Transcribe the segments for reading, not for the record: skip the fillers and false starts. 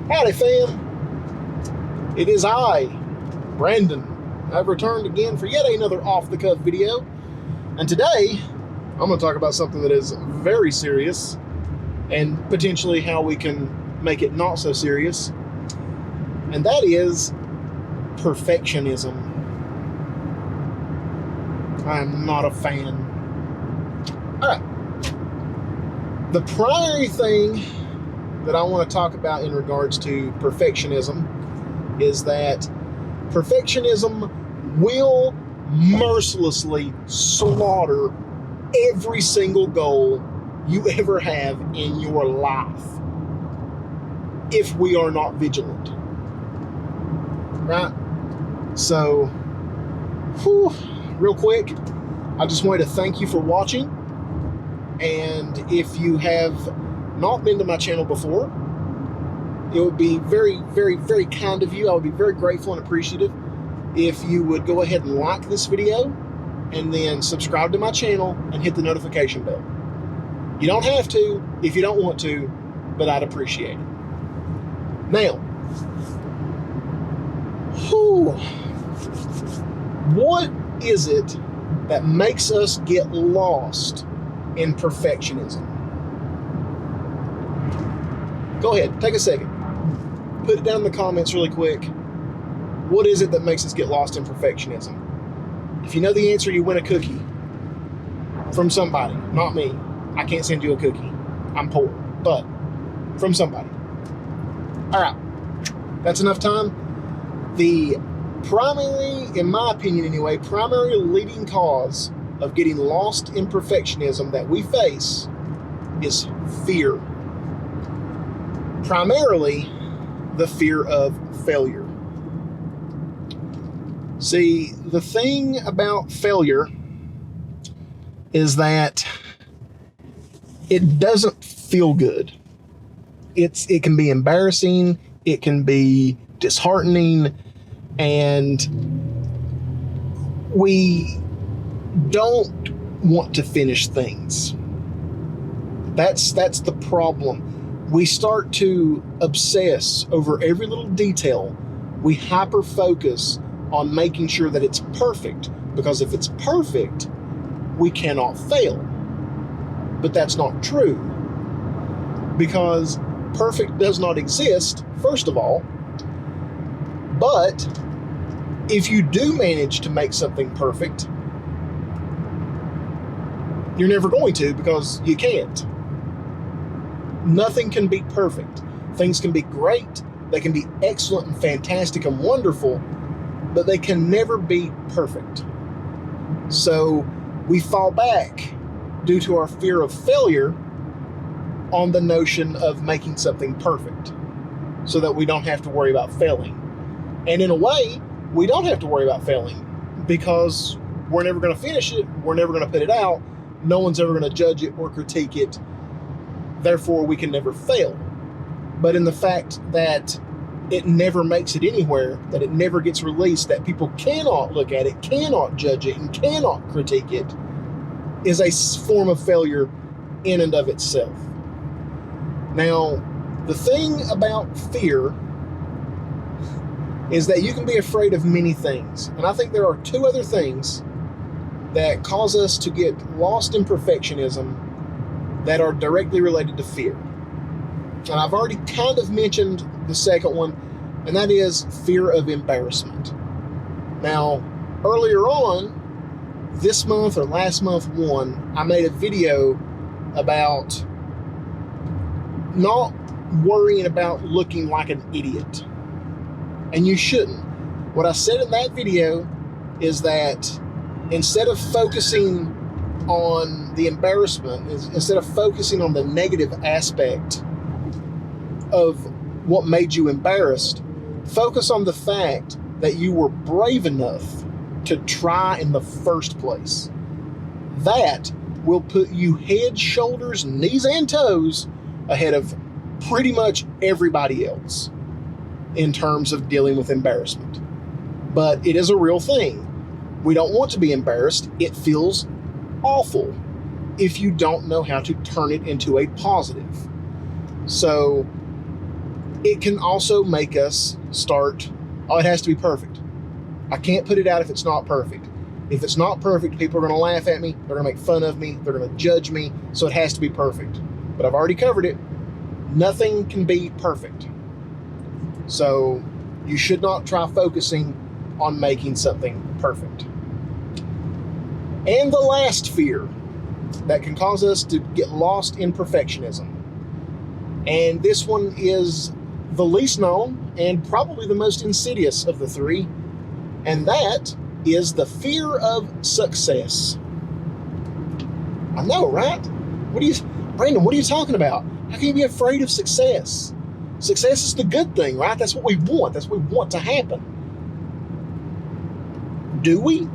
Howdy, fam. It is I, Brandon. I've returned again for yet another off-the-cuff video. And today, I'm going to talk about something that is very serious and potentially how we can make it not so serious. And that is perfectionism. I'm not a fan. All right. The primary thing that I want to talk about in regards to perfectionism is that perfectionism will mercilessly slaughter every single goal you ever have in your life if we are not vigilant. Right? So, real quick, I just wanted to thank you for watching. And if you have not been to my channel before, it would be very, very, very kind of you. I would be very grateful and appreciative if you would go ahead and like this video and then subscribe to my channel and hit the notification bell. You don't have to if you don't want to, but I'd appreciate it. Now, what is it that makes us get lost in perfectionism? Go ahead, take a second. Put it down in the comments really quick. What is it that makes us get lost in perfectionism? If you know the answer, you win a cookie from somebody, not me. I can't send you a cookie. I'm poor, but from somebody. All right, that's enough time. The primary, in my opinion anyway, primary leading cause of getting lost in perfectionism that we face is fear. Primarily, the fear of failure. See, the thing about failure is that it doesn't feel good. It can be embarrassing, it can be disheartening, and we don't want to finish things. That's the problem. We start to obsess over every little detail. We hyper focus on making sure that it's perfect, because if it's perfect, we cannot fail. But that's not true, because perfect does not exist, first of all. But if you do manage to make something perfect, you're never going to, because you can't. Nothing can be perfect. Things can be great, they can be excellent and fantastic and wonderful, but they can never be perfect. So we fall back, due to our fear of failure, on the notion of making something perfect so that we don't have to worry about failing. And in a way, we don't have to worry about failing, because we're never going to finish it, we're never going to put it out, no one's ever going to judge it or critique it. Therefore, we can never fail. But in the fact that it never makes it anywhere, that it never gets released, that people cannot look at it, cannot judge it, and cannot critique it, is a form of failure in and of itself. Now, the thing about fear is that you can be afraid of many things. And I think there are two other things that cause us to get lost in perfectionism that are directly related to fear. And I've already kind of mentioned the second one, and that is fear of embarrassment. Now, earlier on, this month or last month I made a video about not worrying about looking like an idiot. And you shouldn't. What I said in that video is that instead of focusing on the embarrassment, instead of focusing on the negative aspect of what made you embarrassed, focus on the fact that you were brave enough to try in the first place. That will put you head, shoulders, knees, and toes ahead of pretty much everybody else in terms of dealing with embarrassment. But it is a real thing. We don't want to be embarrassed. It feels awful if you don't know how to turn it into a positive. So it can also make us start, oh, it has to be perfect. I can't put it out if it's not perfect. If it's not perfect, people are going to laugh at me. They're going to make fun of me. They're going to judge me. So it has to be perfect. But I've already covered it. Nothing can be perfect. So you should not try focusing on making something perfect. And the last fear that can cause us to get lost in perfectionism. And this one is the least known and probably the most insidious of the three. And that is the fear of success. I know, right? Brandon, what are you talking about? How can you be afraid of success? Success is the good thing, right? That's what we want. That's what we want to happen. Do we?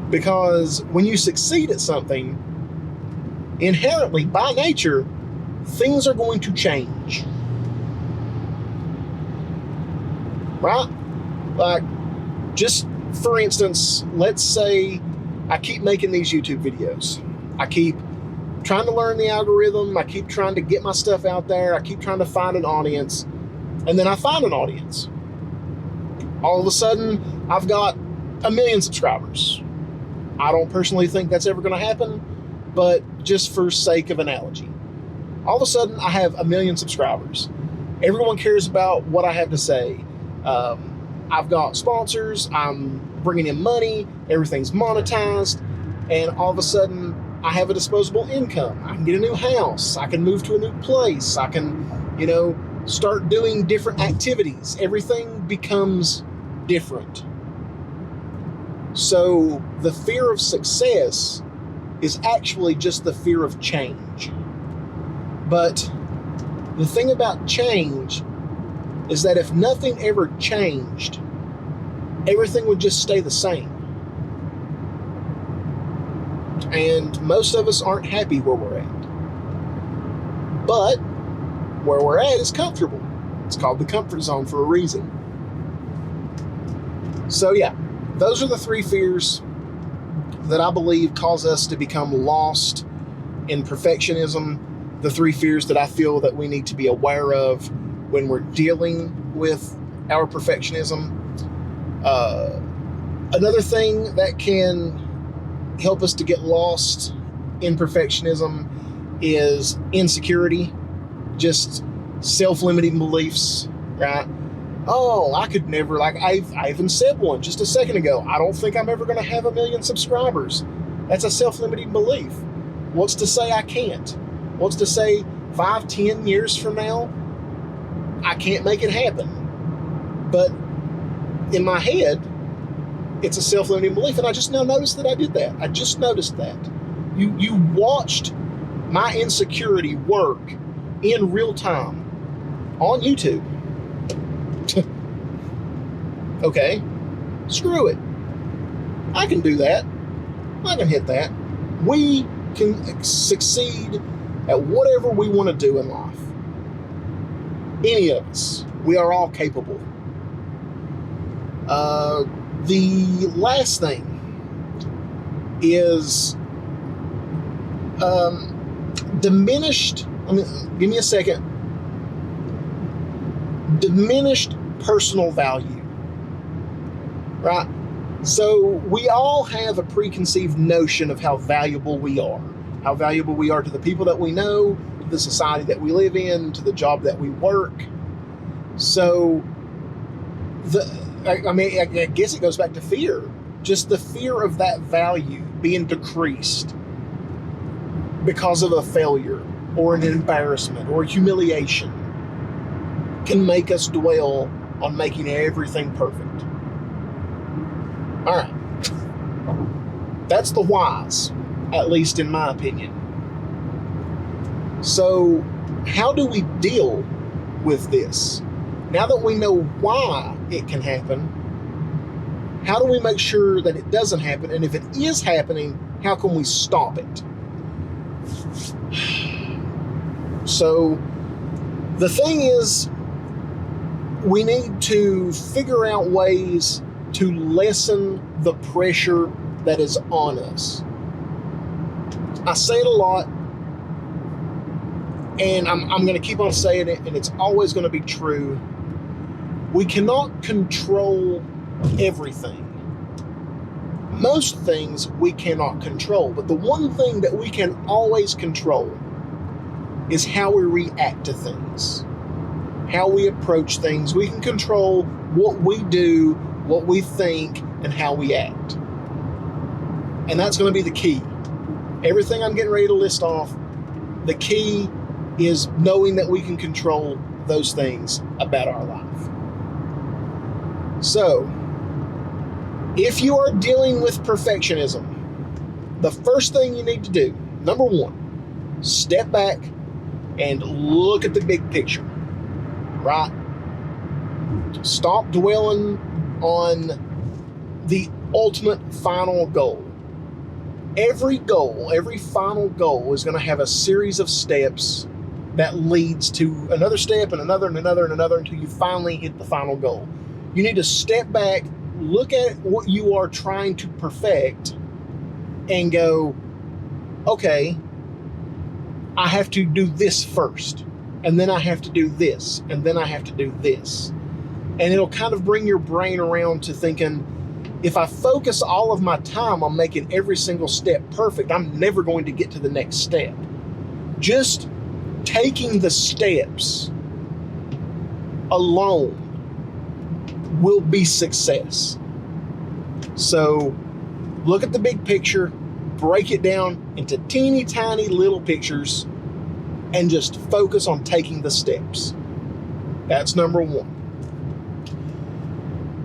Because when you succeed at something, inherently, by nature, things are going to change. Right? Like, just for instance, let's say I keep making these YouTube videos. I keep trying to learn the algorithm. I keep trying to get my stuff out there. I keep trying to find an audience. And then I find an audience. All of a sudden, I've got 1 million subscribers. I don't personally think that's ever going to happen, but just for sake of analogy. All of a sudden, I have 1 million subscribers. Everyone cares about what I have to say. I've got sponsors. I'm bringing in money. Everything's monetized. And all of a sudden, I have a disposable income. I can get a new house. I can move to a new place. I can, start doing different activities. Everything becomes different. So the fear of success is actually just the fear of change. But the thing about change is that if nothing ever changed, everything would just stay the same. And most of us aren't happy where we're at. But where we're at is comfortable. It's called the comfort zone for a reason. So yeah, those are the three fears that I believe cause us to become lost in perfectionism. The three fears that I feel that we need to be aware of when we're dealing with our perfectionism. Another thing that can help us to get lost in perfectionism is insecurity, just self-limiting beliefs, right? Oh, I could never, like I even said one just a second ago, I don't think I'm ever going to have 1 million subscribers. That's a self-limiting belief. What's to say I can't? What's to say 5, 10 years from now, I can't make it happen? But in my head, it's a self-limiting belief, and I just now noticed that I did that. I just noticed that. You watched my insecurity work in real time on YouTube. Okay, screw it. I can do that. I can hit that. We can succeed at whatever we want to do in life. Any of us. We are all capable. The last thing is diminished, give me a second, diminished personal value, right? So we all have a preconceived notion of how valuable we are to the people that we know, to the society that we live in, to the job that we work. So I guess it goes back to fear. Just the fear of that value being decreased because of a failure or an embarrassment or humiliation can make us dwell on making everything perfect. All right. That's the whys, at least in my opinion. So, how do we deal with this? Now that we know why it can happen, how do we make sure that it doesn't happen? And if it is happening, how can we stop it? So, the thing is, we need to figure out ways to lessen the pressure that is on us. I say it a lot, and I'm going to keep on saying it, and it's always going to be true. We cannot control everything. Most things we cannot control, but the one thing that we can always control is how we react to things, how we approach things. We can control what we do, what we think, and how we act. And that's going to be the key. Everything I'm getting ready to list off, the key is knowing that we can control those things about our life. So, if you are dealing with perfectionism, the first thing you need to do, number one, step back and look at the big picture, right? Stop dwelling on the ultimate final goal. Every final goal is going to have a series of steps that leads to another step and another and another and another until you finally hit the final goal. You need to step back, look at what you are trying to perfect, and go, okay, I have to do this first, and then I have to do this, and then I have to do this. And it'll kind of bring your brain around to thinking, if I focus all of my time on making every single step perfect, I'm never going to get to the next step. Just taking the steps alone will be success. So look at the big picture, break it down into teeny tiny little pictures, and just focus on taking the steps. That's number one.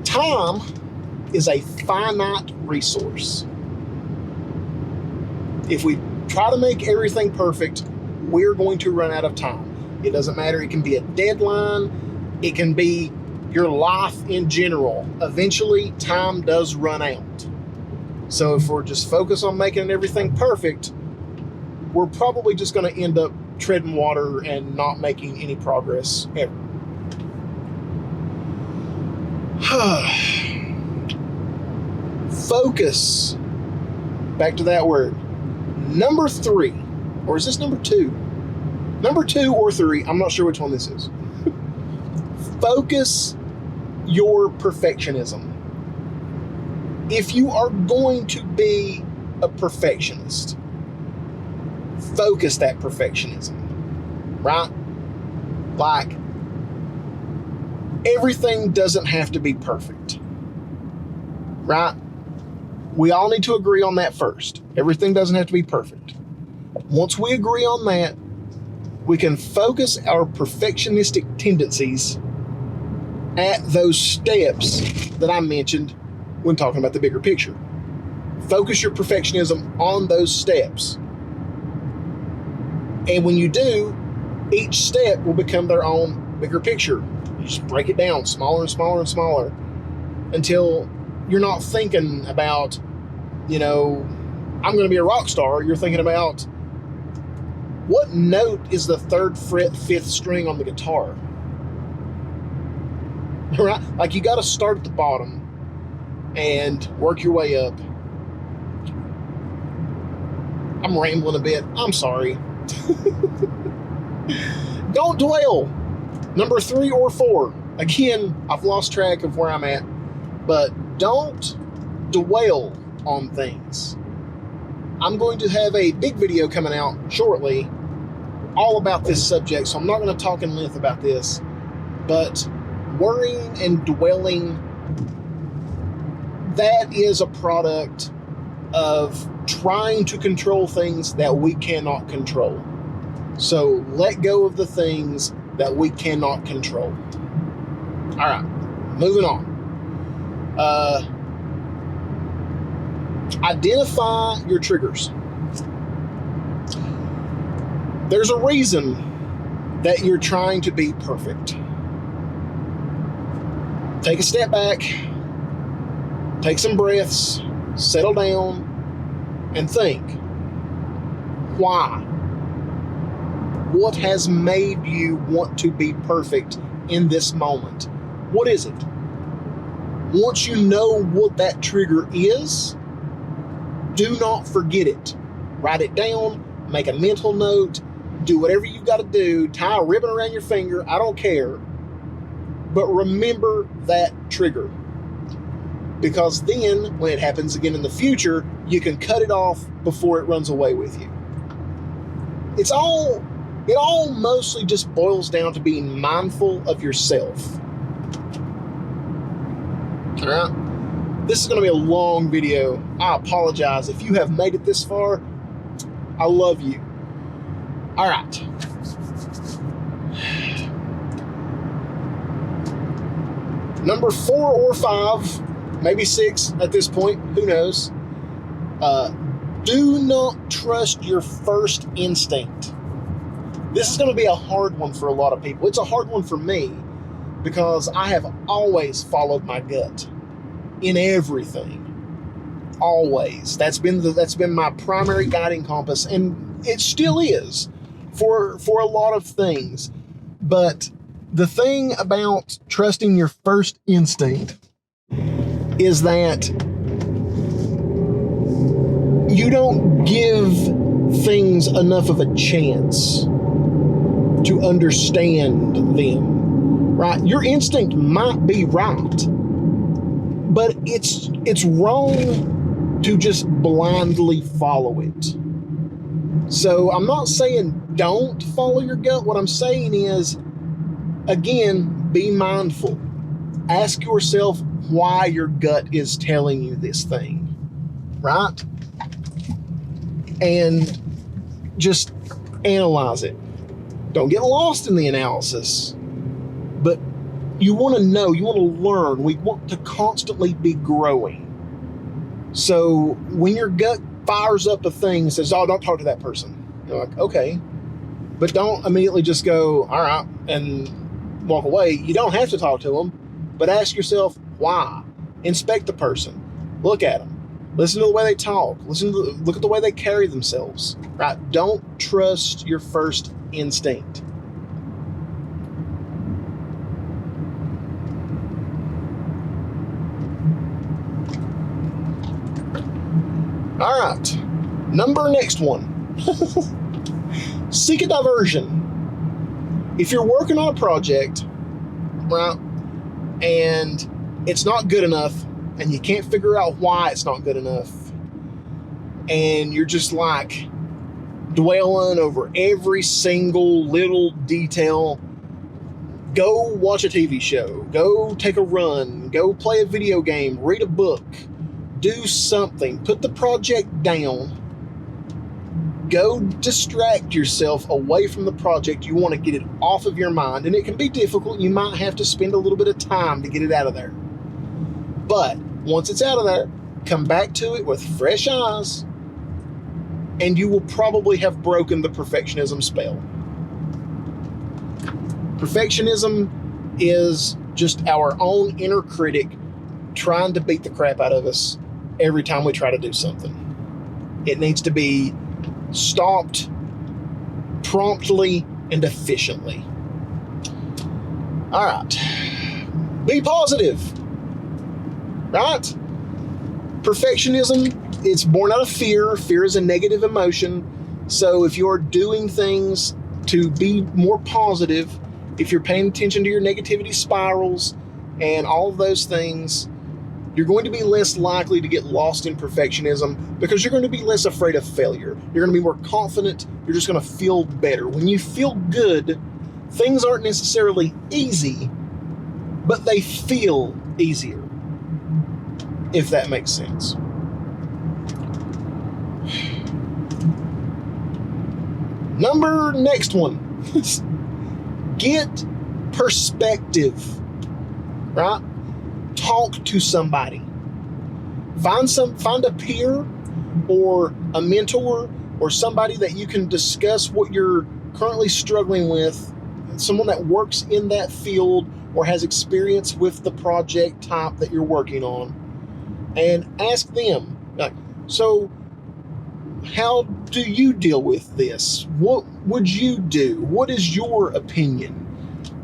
Time is a finite resource. If we try to make everything perfect, we're going to run out of time. It doesn't matter. It can be a deadline. It can be your life in general. Eventually, time does run out. So if we're just focused on making everything perfect, we're probably just going to end up treading water and not making any progress ever. Focus. Back to that word. Number 3, or is this number 2? Number 2 or 3, I'm not sure which one this is. Focus your perfectionism. If you are going to be a perfectionist, focus that perfectionism, right? Like, everything doesn't have to be perfect, right? We all need to agree on that first. Everything doesn't have to be perfect. Once we agree on that, we can focus our perfectionistic tendencies at those steps that I mentioned when talking about the bigger picture. Focus your perfectionism on those steps. And when you do, each step will become their own bigger picture. You just break it down smaller and smaller and smaller until you're not thinking about, I'm going to be a rock star. You're thinking about, what note is the 3rd fret, 5th string on the guitar? Right? Like, you got to start at the bottom and work your way up. I'm rambling a bit. I'm sorry. Don't dwell. Number 3 or 4. Again, I've lost track of where I'm at. But don't dwell on things. I'm going to have a big video coming out shortly all about this subject, so I'm not going to talk in length about this. But worrying and dwelling, that is a product of trying to control things that we cannot control. So let go of the things that we cannot control. All right, moving on. Identify your triggers. There's a reason that you're trying to be perfect. Take a step back, take some breaths, settle down, and think. Why? What has made you want to be perfect in this moment? What is it? Once you know what that trigger is, do not forget it. Write it down, make a mental note, do whatever you've got to do, tie a ribbon around your finger, I don't care. But remember that trigger. Because then, when it happens again in the future, you can cut it off before it runs away with you. It all mostly just boils down to being mindful of yourself. All right? This is going to be a long video. I apologize. If you have made it this far, I love you. All right. Number 4 or 5, maybe 6 at this point, who knows? Do not trust your first instinct. This is going to be a hard one for a lot of people. It's a hard one for me because I have always followed my gut in everything. Always. That's been my primary guiding compass, and it still is for a lot of things. But the thing about trusting your first instinct is that you don't give things enough of a chance to understand them, right? Your instinct might be right, but it's wrong to just blindly follow it. So I'm not saying don't follow your gut. What I'm saying is, again, be mindful. Ask yourself why your gut is telling you this thing, right? And just analyze it. Don't get lost in the analysis, but you want to know, you want to learn. We want to constantly be growing. So when your gut fires up a thing and says, oh, don't talk to that person, you're like, okay, but don't immediately just go, all right, and walk away. You don't have to talk to them, but ask yourself why. Inspect the person. Look at them. Listen to the way they talk. Look at the way they carry themselves. Right? Don't trust your first instinct. All right. Next one. Seek a diversion. If you're working on a project, right, and it's not good enough, and you can't figure out why it's not good enough, and you're just like dwelling over every single little detail, go watch a TV show, go take a run, go play a video game, read a book, do something, put the project down, go distract yourself away from the project. You want to get it off of your mind, and it can be difficult. You might have to spend a little bit of time to get it out of there. But once it's out of there, come back to it with fresh eyes, and you will probably have broken the perfectionism spell. Perfectionism is just our own inner critic trying to beat the crap out of us every time we try to do something. It needs to be stopped promptly and efficiently. All right. Be positive. Right? Perfectionism, it's born out of fear. Fear is a negative emotion. So if you're doing things to be more positive, if you're paying attention to your negativity spirals and all of those things, you're going to be less likely to get lost in perfectionism because you're going to be less afraid of failure. You're going to be more confident. You're just going to feel better. When you feel good, things aren't necessarily easy, but they feel easier, if that makes sense. Next one. Get perspective, right? Talk to somebody. Find a peer or a mentor or somebody that you can discuss what you're currently struggling with, someone that works in that field or has experience with the project type that you're working on, and ask them, like, so how do you deal with this? What would you do? What is your opinion?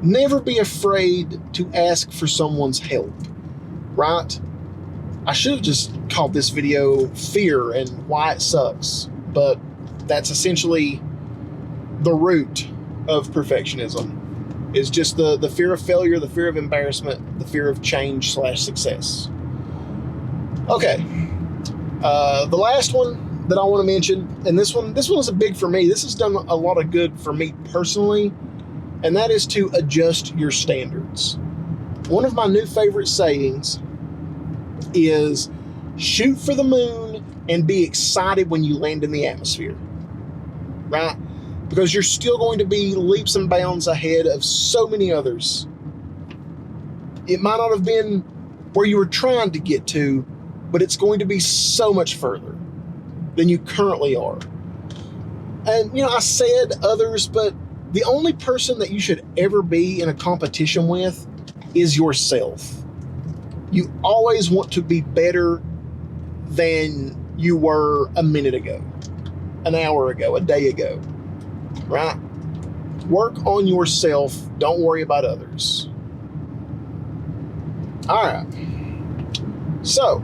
Never be afraid to ask for someone's help, right? I should have just called this video Fear and Why It Sucks, but that's essentially the root of perfectionism is just the fear of failure, the fear of embarrassment, the fear of change/success. Okay, the last one that I want to mention, and this one is a big for me. This has done a lot of good for me personally, and that is to adjust your standards. One of my new favorite sayings is shoot for the moon and be excited when you land in the atmosphere, right? Because you're still going to be leaps and bounds ahead of so many others. It might not have been where you were trying to get to, but it's going to be so much further than you currently are. And, you know, I said others, but the only person that you should ever be in a competition with is yourself. You always want to be better than you were a minute ago, an hour ago, a day ago, right? Work on yourself. Don't worry about others. All right. So,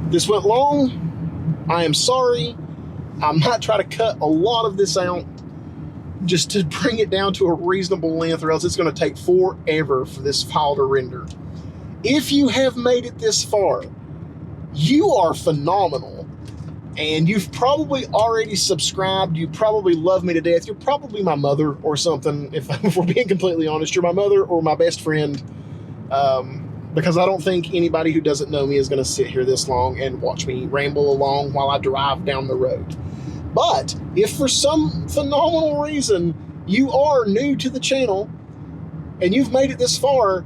this went long. I am sorry. I might try to cut a lot of this out just to bring it down to a reasonable length, or else it's going to take forever for this file to render. If you have made it this far, you are phenomenal, and you've probably already subscribed. You probably love me to death. You're probably my mother or something, if we're being completely honest. You're my mother or my best friend, because I don't think anybody who doesn't know me is going to sit here this long and watch me ramble along while I drive down the road. But if for some phenomenal reason you are new to the channel and you've made it this far,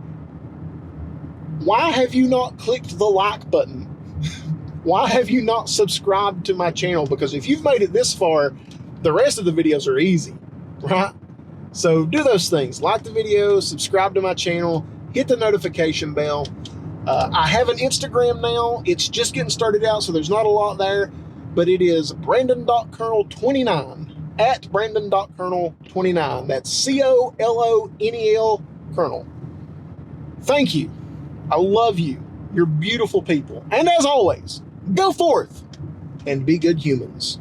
why have you not clicked the like button? Why have you not subscribed to my channel? Because if you've made it this far, the rest of the videos are easy, right? So do those things. Like the video, subscribe to my channel, hit the notification bell. I have an Instagram now. It's just getting started out, so there's not a lot there. But it is Brandon.Colonel29, at Brandon.Colonel29. That's COLONEL Colonel. Thank you. I love you. You're beautiful people. And as always, go forth and be good humans.